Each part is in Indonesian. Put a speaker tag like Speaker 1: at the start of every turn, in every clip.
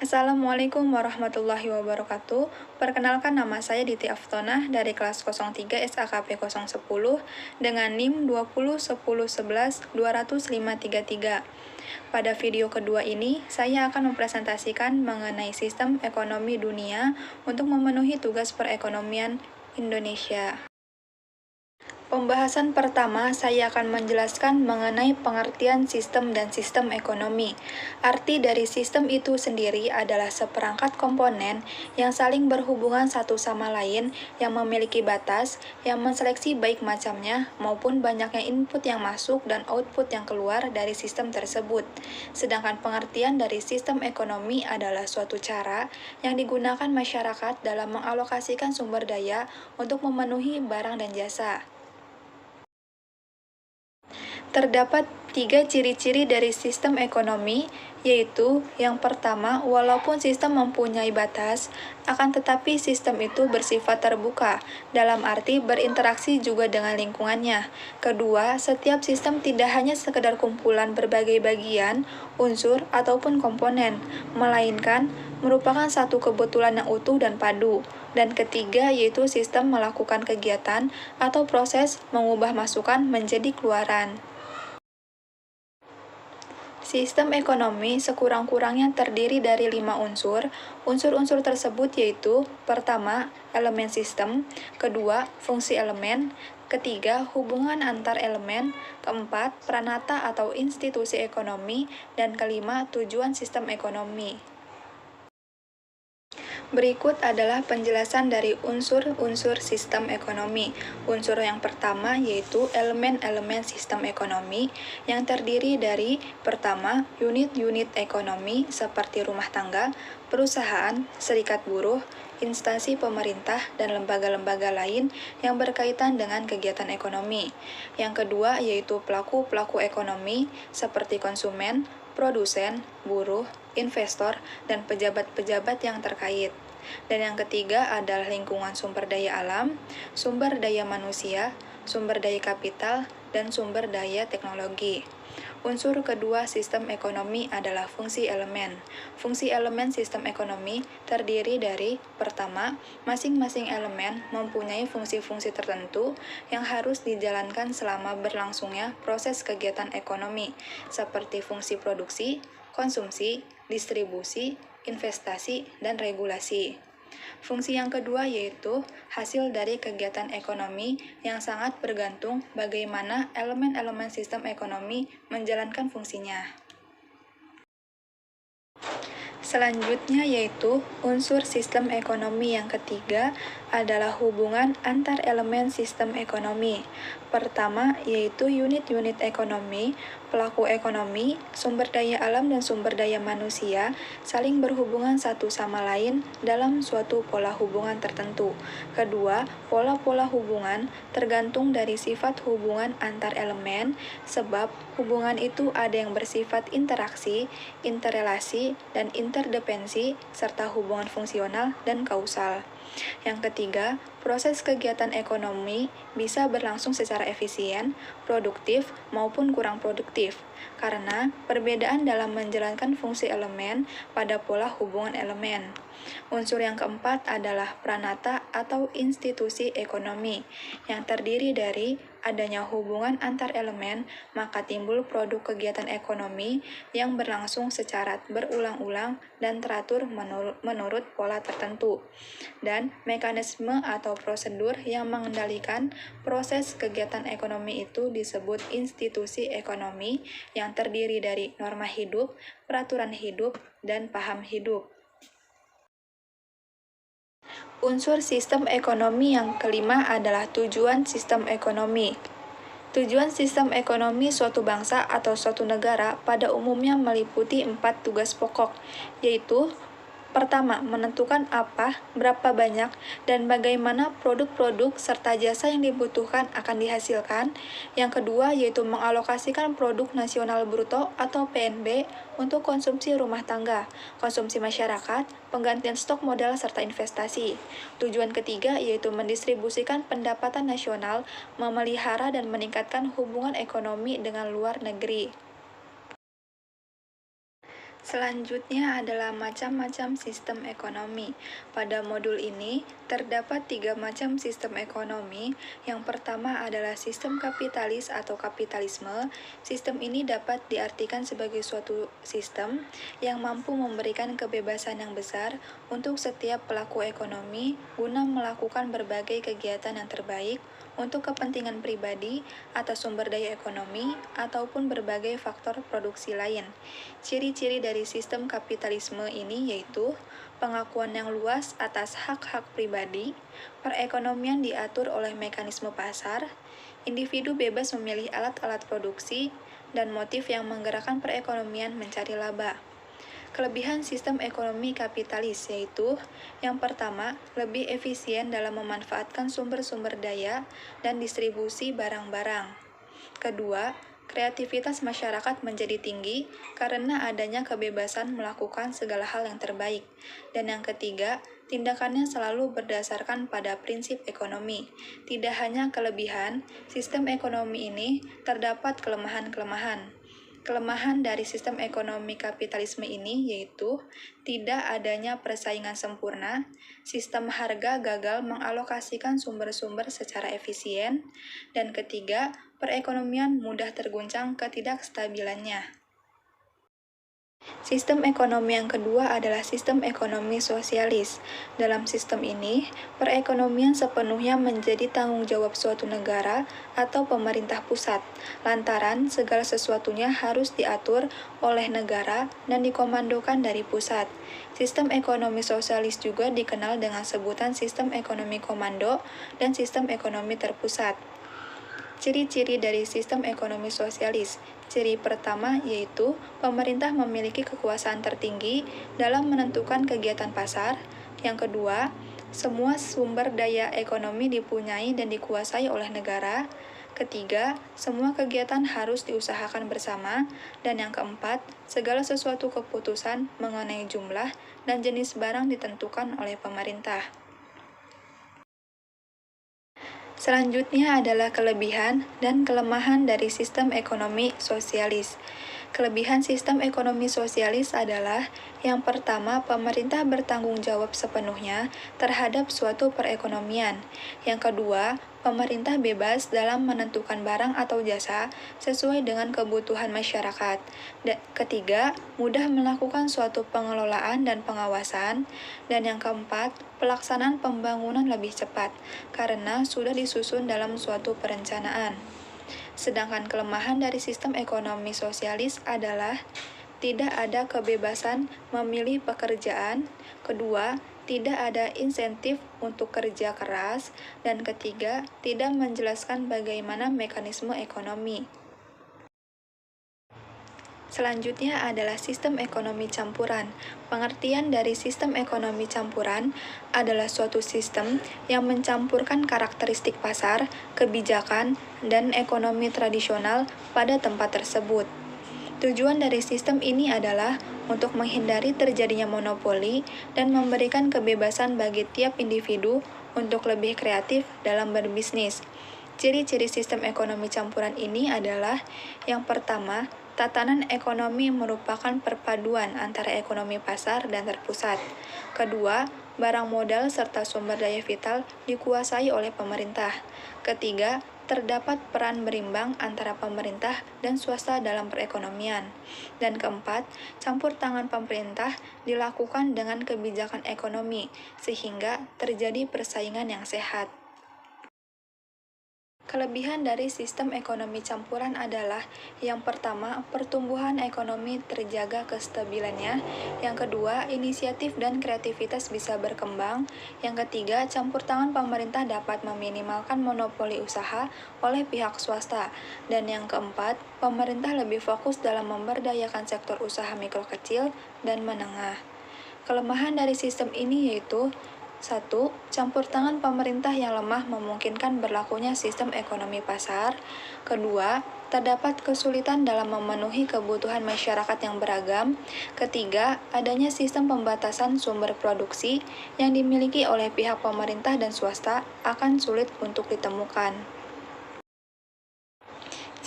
Speaker 1: Assalamualaikum warahmatullahi wabarakatuh. Perkenalkan, nama saya Diti Aftonah dari kelas 03 SAKP 010 dengan NIM 201011-20533. Pada video kedua ini, saya akan mempresentasikan mengenai sistem ekonomi dunia untuk memenuhi tugas perekonomian Indonesia. Pembahasan pertama, saya akan menjelaskan mengenai pengertian sistem dan sistem ekonomi. Arti dari sistem itu sendiri adalah seperangkat komponen yang saling berhubungan satu sama lain, yang memiliki batas, yang menseleksi baik macamnya maupun banyaknya input yang masuk dan output yang keluar dari sistem tersebut. Sedangkan pengertian dari sistem ekonomi adalah suatu cara yang digunakan masyarakat dalam mengalokasikan sumber daya untuk memenuhi barang dan jasa. Terdapat 3 ciri-ciri dari sistem ekonomi, yaitu yang pertama, walaupun sistem mempunyai batas, akan tetapi sistem itu bersifat terbuka, dalam arti berinteraksi juga dengan lingkungannya. Kedua, setiap sistem tidak hanya sekedar kumpulan berbagai bagian, unsur, ataupun komponen, melainkan merupakan satu kebetulan yang utuh dan padu. Dan ketiga, yaitu sistem melakukan kegiatan atau proses mengubah masukan menjadi keluaran. Sistem ekonomi sekurang-kurangnya terdiri dari 5 unsur. Unsur-unsur tersebut yaitu: pertama, elemen sistem; kedua, fungsi elemen; ketiga, hubungan antar elemen; keempat, pranata atau institusi ekonomi; dan kelima, tujuan sistem ekonomi. Berikut adalah penjelasan dari unsur-unsur sistem ekonomi. Unsur yang pertama yaitu elemen-elemen sistem ekonomi yang terdiri dari: pertama, unit-unit ekonomi seperti rumah tangga, perusahaan, serikat buruh, instansi pemerintah, dan lembaga-lembaga lain yang berkaitan dengan kegiatan ekonomi. Yang kedua yaitu pelaku-pelaku ekonomi seperti konsumen, produsen, buruh, investor, dan pejabat-pejabat yang terkait. Dan yang ketiga adalah lingkungan sumber daya alam, sumber daya manusia, sumber daya kapital, dan sumber daya teknologi. Unsur kedua sistem ekonomi adalah fungsi elemen. Fungsi elemen sistem ekonomi terdiri dari: pertama, masing-masing elemen mempunyai fungsi-fungsi tertentu yang harus dijalankan selama berlangsungnya proses kegiatan ekonomi, seperti fungsi produksi, konsumsi, distribusi, investasi, dan regulasi. Fungsi yang kedua yaitu hasil dari kegiatan ekonomi yang sangat bergantung bagaimana elemen-elemen sistem ekonomi menjalankan fungsinya. Selanjutnya yaitu unsur sistem ekonomi yang ketiga adalah hubungan antar elemen sistem ekonomi. Pertama yaitu unit-unit ekonomi, pelaku ekonomi, sumber daya alam dan sumber daya manusia saling berhubungan satu sama lain dalam suatu pola hubungan tertentu. Kedua, pola-pola hubungan tergantung dari sifat hubungan antar elemen, sebab hubungan itu ada yang bersifat interaksi, interrelasi, dan interdependensi, serta hubungan fungsional dan kausal. Yang ketiga, proses kegiatan ekonomi bisa berlangsung secara efisien, produktif, maupun kurang produktif, karena perbedaan dalam menjalankan fungsi elemen pada pola hubungan elemen. Unsur yang keempat adalah pranata atau institusi ekonomi, yang terdiri dari adanya hubungan antar elemen, maka timbul produk kegiatan ekonomi yang berlangsung secara berulang-ulang dan teratur menurut pola tertentu. Dan mekanisme atau prosedur yang mengendalikan proses kegiatan ekonomi itu disebut institusi ekonomi, yang terdiri dari norma hidup, peraturan hidup, dan paham hidup. Unsur sistem ekonomi yang kelima adalah tujuan sistem ekonomi. Tujuan sistem ekonomi suatu bangsa atau suatu negara pada umumnya meliputi 4 tugas pokok, yaitu: pertama, menentukan apa, berapa banyak, dan bagaimana produk-produk serta jasa yang dibutuhkan akan dihasilkan. Yang kedua, yaitu mengalokasikan produk nasional bruto atau PNB untuk konsumsi rumah tangga, konsumsi masyarakat, penggantian stok modal, serta investasi. Tujuan ketiga, yaitu mendistribusikan pendapatan nasional, memelihara dan meningkatkan hubungan ekonomi dengan luar negeri. Selanjutnya adalah macam-macam sistem ekonomi. Pada modul ini, terdapat 3 macam sistem ekonomi. Yang pertama adalah sistem kapitalis atau kapitalisme. Sistem ini dapat diartikan sebagai suatu sistem yang mampu memberikan kebebasan yang besar untuk setiap pelaku ekonomi guna melakukan berbagai kegiatan yang terbaik untuk kepentingan pribadi atas sumber daya ekonomi ataupun berbagai faktor produksi lain. Ciri-ciri dari sistem kapitalisme ini yaitu pengakuan yang luas atas hak-hak pribadi, perekonomian diatur oleh mekanisme pasar, individu bebas memilih alat-alat produksi, dan motif yang menggerakkan perekonomian mencari laba. Kelebihan sistem ekonomi kapitalis yaitu yang pertama, lebih efisien dalam memanfaatkan sumber-sumber daya dan distribusi barang-barang. Kedua, kreativitas masyarakat menjadi tinggi karena adanya kebebasan melakukan segala hal yang terbaik. Dan yang ketiga, tindakannya selalu berdasarkan pada prinsip ekonomi. Tidak hanya kelebihan, sistem ekonomi ini terdapat kelemahan-kelemahan. Kelemahan dari sistem ekonomi kapitalisme ini yaitu tidak adanya persaingan sempurna, sistem harga gagal mengalokasikan sumber-sumber secara efisien, dan ketiga, perekonomian mudah terguncang ketidakstabilannya. Sistem ekonomi yang kedua adalah sistem ekonomi sosialis. Dalam sistem ini, perekonomian sepenuhnya menjadi tanggung jawab suatu negara atau pemerintah pusat, lantaran segala sesuatunya harus diatur oleh negara dan dikomandokan dari pusat. Sistem ekonomi sosialis juga dikenal dengan sebutan sistem ekonomi komando dan sistem ekonomi terpusat. Ciri-ciri dari sistem ekonomi sosialis. Ciri pertama yaitu pemerintah memiliki kekuasaan tertinggi dalam menentukan kegiatan pasar. Yang kedua, semua sumber daya ekonomi dipunyai dan dikuasai oleh negara. Ketiga, semua kegiatan harus diusahakan bersama. Dan yang keempat, segala sesuatu keputusan mengenai jumlah dan jenis barang ditentukan oleh pemerintah. Selanjutnya adalah kelebihan dan kelemahan dari sistem ekonomi sosialis. Kelebihan sistem ekonomi sosialis adalah yang pertama, pemerintah bertanggung jawab sepenuhnya terhadap suatu perekonomian. Yang kedua, pemerintah bebas dalam menentukan barang atau jasa sesuai dengan kebutuhan masyarakat. Ketiga, mudah melakukan suatu pengelolaan dan pengawasan. Dan yang keempat, pelaksanaan pembangunan lebih cepat karena sudah disusun dalam suatu perencanaan. Sedangkan kelemahan dari sistem ekonomi sosialis adalah tidak ada kebebasan memilih pekerjaan. Kedua, tidak ada insentif untuk kerja keras. Dan ketiga, tidak menjelaskan bagaimana mekanisme ekonomi. Selanjutnya adalah sistem ekonomi campuran. Pengertian dari sistem ekonomi campuran adalah suatu sistem yang mencampurkan karakteristik pasar, kebijakan, dan ekonomi tradisional pada tempat tersebut. Tujuan dari sistem ini adalah untuk menghindari terjadinya monopoli dan memberikan kebebasan bagi tiap individu untuk lebih kreatif dalam berbisnis. Ciri-ciri sistem ekonomi campuran ini adalah yang pertama, tatanan ekonomi merupakan perpaduan antara ekonomi pasar dan terpusat. Kedua, barang modal serta sumber daya vital dikuasai oleh pemerintah. Ketiga, terdapat peran berimbang antara pemerintah dan swasta dalam perekonomian. Dan keempat, campur tangan pemerintah dilakukan dengan kebijakan ekonomi, sehingga terjadi persaingan yang sehat. Kelebihan dari sistem ekonomi campuran adalah yang pertama, pertumbuhan ekonomi terjaga kestabilannya. Yang kedua, inisiatif dan kreativitas bisa berkembang. Yang ketiga, campur tangan pemerintah dapat meminimalkan monopoli usaha oleh pihak swasta. Dan yang keempat, pemerintah lebih fokus dalam memberdayakan sektor usaha mikro kecil dan menengah. Kelemahan dari sistem ini yaitu 1. Campur tangan pemerintah yang lemah memungkinkan berlakunya sistem ekonomi pasar. Kedua, terdapat kesulitan dalam memenuhi kebutuhan masyarakat yang beragam. Ketiga, adanya sistem pembatasan sumber produksi yang dimiliki oleh pihak pemerintah dan swasta akan sulit untuk ditemukan.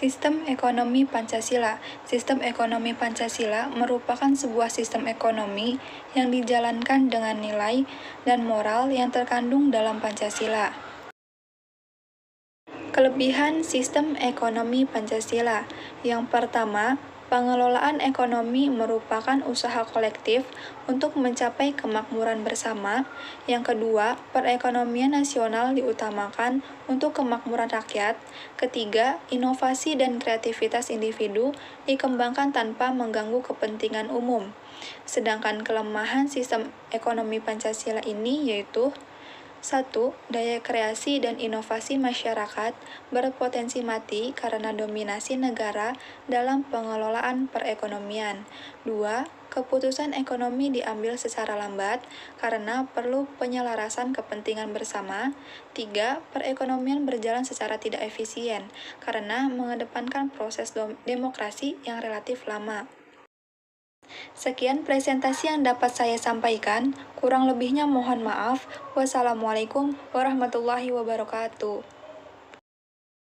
Speaker 1: Sistem ekonomi Pancasila. Sistem ekonomi Pancasila merupakan sebuah sistem ekonomi yang dijalankan dengan nilai dan moral yang terkandung dalam Pancasila. Kelebihan sistem ekonomi Pancasila. Yang pertama, pengelolaan ekonomi merupakan usaha kolektif untuk mencapai kemakmuran bersama. Yang kedua, perekonomian nasional diutamakan untuk kemakmuran rakyat. Ketiga, inovasi dan kreativitas individu dikembangkan tanpa mengganggu kepentingan umum. Sedangkan kelemahan sistem ekonomi Pancasila ini yaitu 1. Daya kreasi dan inovasi masyarakat berpotensi mati karena dominasi negara dalam pengelolaan perekonomian. 2. Keputusan ekonomi diambil secara lambat karena perlu penyelarasan kepentingan bersama. 3. Perekonomian berjalan secara tidak efisien karena mengedepankan proses demokrasi yang relatif lama. Sekian presentasi yang dapat saya sampaikan, kurang lebihnya mohon maaf. Wassalamualaikum warahmatullahi wabarakatuh.